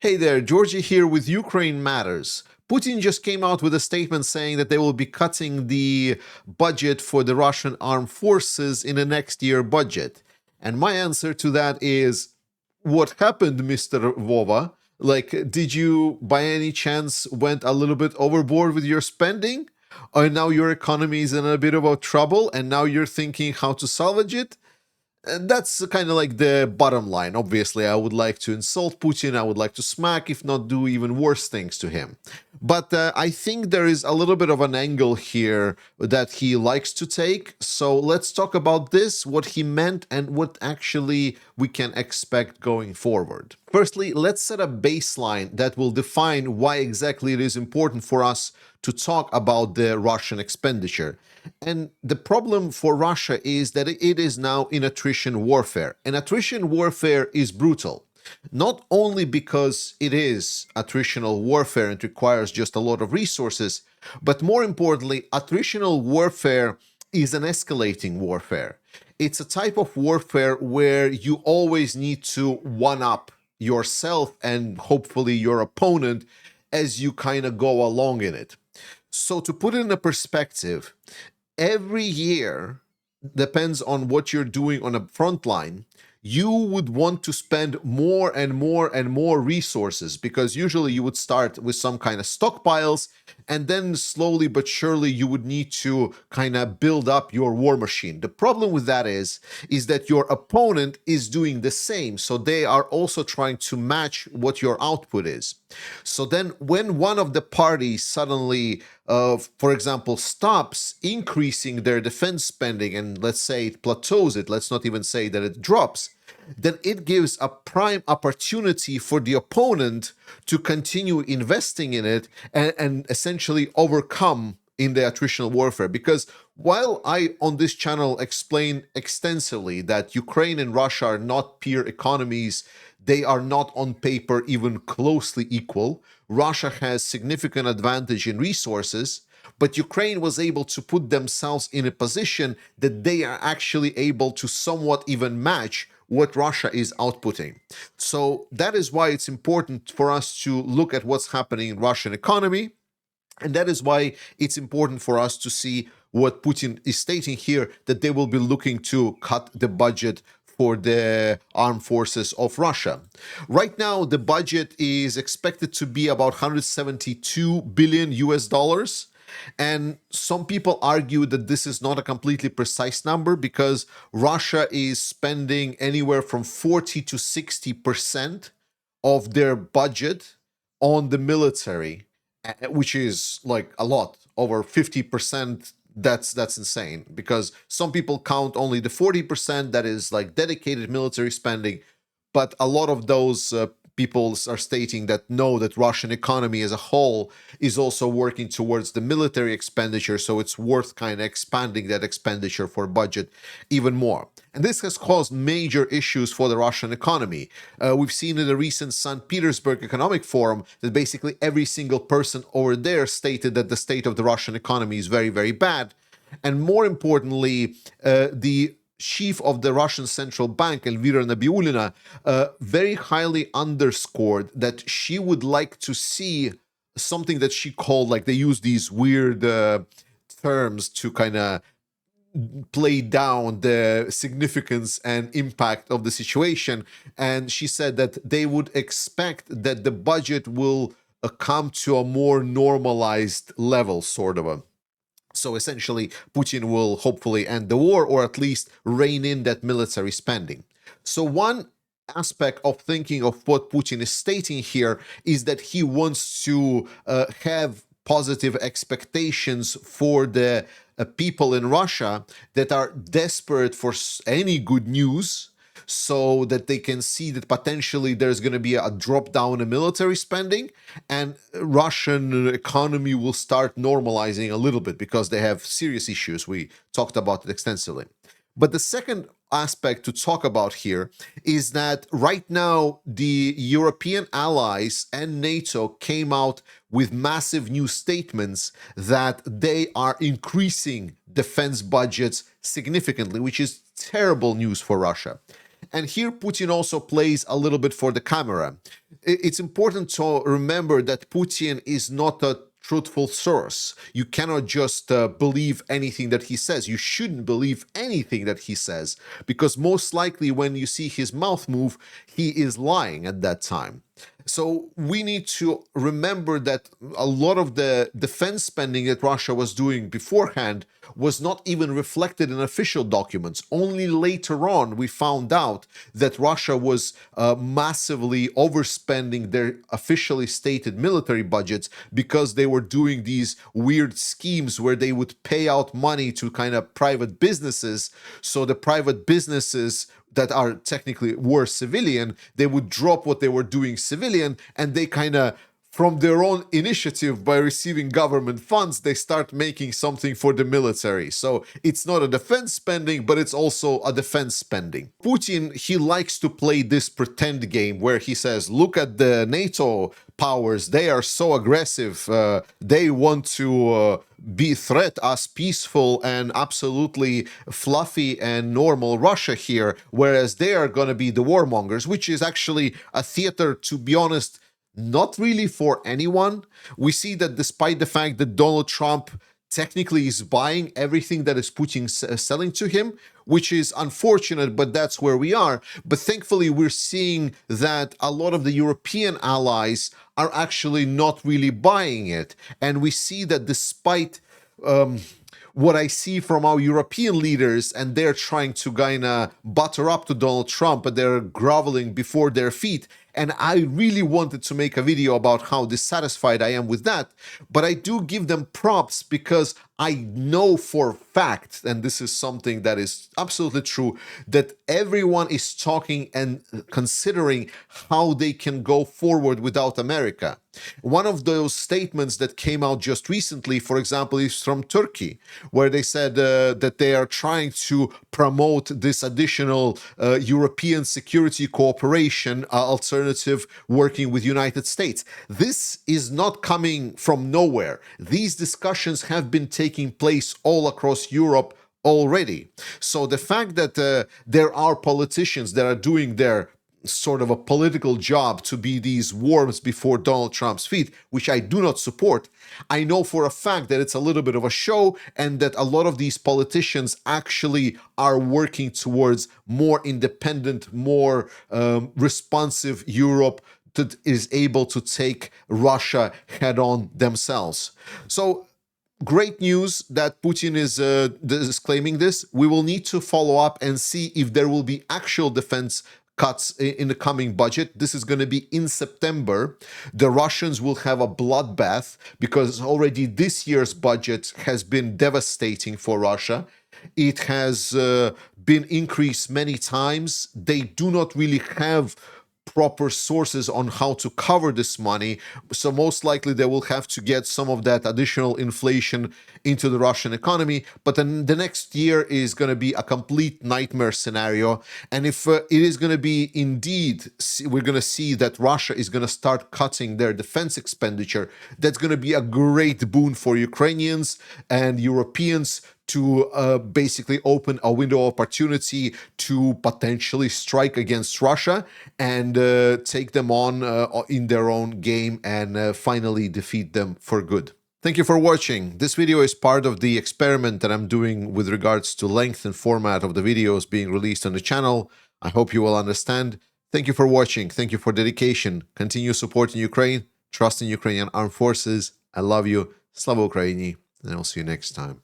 Hey there, Georgie here with Ukraine Matters. Putin just came out with a statement saying that they will be cutting the budget for the Russian armed forces in the next year budget. And my answer to that is, what happened, Mr. Vova? Like, did you by any chance went a little bit overboard with your spending? Or now your economy is in a bit of a trouble and now you're thinking how to salvage it? And that's kind of like the bottom line. Obviously, I would like to insult Putin. I would like to smack, if not do even worse things to him. But I think there is a little bit of an angle here that he likes to take. So let's talk about this, what he meant, and what actually we can expect going forward. Firstly, let's set a baseline that will define why exactly it is important for us to talk about the Russian expenditure. And the problem for Russia is that it is now in attrition warfare. And attrition warfare is brutal. Not only because it is attritional warfare and requires just a lot of resources, but more importantly, attritional warfare is an escalating warfare. It's a type of warfare where you always need to one-up yourself and hopefully your opponent as you kind of go along in it. So to put it in a perspective, every year, depends on what you're doing on a front line, you would want to spend more and more and more resources, because usually you would start with some kind of stockpiles and then slowly but surely you would need to kind of build up your war machine. The problem with that is that your opponent is doing the same, so they are also trying to match what your output is. So then when one of the parties suddenly for example, stops increasing their defense spending, and let's say it plateaus it, let's not even say that it drops, then it gives a prime opportunity for the opponent to continue investing in it and essentially overcome in the attritional warfare. Because while I on this channel explain extensively that Ukraine and Russia are not peer economies, they are not on paper even closely equal. Russia has significant advantage in resources, but Ukraine was able to put themselves in a position that they are actually able to somewhat even match what Russia is outputting. So that is why it's important for us to look at what's happening in Russian economy. And that is why it's important for us to see what Putin is stating here, that they will be looking to cut the budget for the armed forces of Russia. Right now, the budget is expected to be about 172 billion US dollars. And some people argue that this is not a completely precise number because Russia is spending anywhere from 40 to 60% of their budget on the military, which is like a lot, over 50%. That's insane, because some people count only the 40% that is like dedicated military spending, but a lot of those people are stating that no, that Russian economy as a whole is also working towards the military expenditure, so it's worth kind of expanding that expenditure for budget even more. And this has caused major issues for the Russian economy. We've seen in the recent St. Petersburg Economic Forum that basically every single person over there stated that the state of the Russian economy is very, very bad. And more importantly, the chief of the Russian Central Bank, Elvira Nabiullina, very highly underscored that she would like to see something that she called, like they use these weird terms to kind of play down the significance and impact of the situation. And she said that they would expect that the budget will come to a more normalized level, sort of a. So essentially, Putin will hopefully end the war, or at least rein in that military spending. So one aspect of thinking of what Putin is stating here is that he wants to have positive expectations for the people in Russia that are desperate for any good news, so that they can see that potentially there's going to be a drop down in military spending and Russian economy will start normalizing a little bit, because they have serious issues. We talked about it extensively. But the second aspect to talk about here is that right now the European allies and NATO came out with massive new statements that they are increasing defense budgets significantly, which is terrible news for Russia. And here Putin also plays a little bit for the camera. It's important to remember that Putin is not a truthful source. You cannot just believe anything that he says. You shouldn't believe anything that he says, because most likely when you see his mouth move, he is lying at that time. So we need to remember that a lot of the defense spending that Russia was doing beforehand was not even reflected in official documents. Only later on we found out that Russia was massively overspending their officially stated military budgets because they were doing these weird schemes where they would pay out money to kind of private businesses. So the private businesses that are technically were civilian, they would drop what they were doing civilian, and they kind of, from their own initiative, by receiving government funds, they start making something for the military. So it's not a defense spending, but it's also a defense spending. Putin, he likes to play this pretend game where he says, look at the NATO powers, they are so aggressive, they want to threat us peaceful and absolutely fluffy and normal Russia here, whereas they are going to be the warmongers, which is actually a theater, to be honest, not really for anyone. We see that despite the fact that Donald Trump technically is buying everything that is Putin selling to him, which is unfortunate, but that's where we are. But thankfully, we're seeing that a lot of the European allies are actually not really buying it. And we see that despite what I see from our European leaders, and they're trying to kind of butter up to Donald Trump, but they're groveling before their feet. And I really wanted to make a video about how dissatisfied I am with that. But I do give them props because I know for a fact, and this is something that is absolutely true, that everyone is talking and considering how they can go forward without America. One of those statements that came out just recently, for example, is from Turkey, where they said that they are trying to promote this additional European security cooperation alternative working with United States. This is not coming from nowhere. These discussions have been taking place all across Europe already. So the fact that there are politicians that are doing their sort of a political job to be these worms before Donald Trump's feet, which I do not support, I know for a fact that it's a little bit of a show, and that a lot of these politicians actually are working towards more independent, more responsive Europe that is able to take Russia head on themselves. So great news that Putin is claiming this. We will need to follow up and see if there will be actual defense cuts in the coming budget. This is going to be in September. The Russians will have a bloodbath because already this year's budget has been devastating for Russia. It has been increased many times. They do not really have proper sources on how to cover this money. So most likely they will have to get some of that additional inflation into the Russian economy. But then the next year is going to be a complete nightmare scenario. And if it is going to be indeed, we're going to see that Russia is going to start cutting their defense expenditure, that's going to be a great boon for Ukrainians and Europeans to basically open a window of opportunity to potentially strike against Russia and take them on in their own game and finally defeat them for good. Thank you for watching. This video is part of the experiment that I'm doing with regards to length and format of the videos being released on the channel. I hope you will understand. Thank you for watching. Thank you for dedication. Continue supporting Ukraine. Trust in Ukrainian Armed Forces. I love you. Slava Ukraini. And I'll see you next time.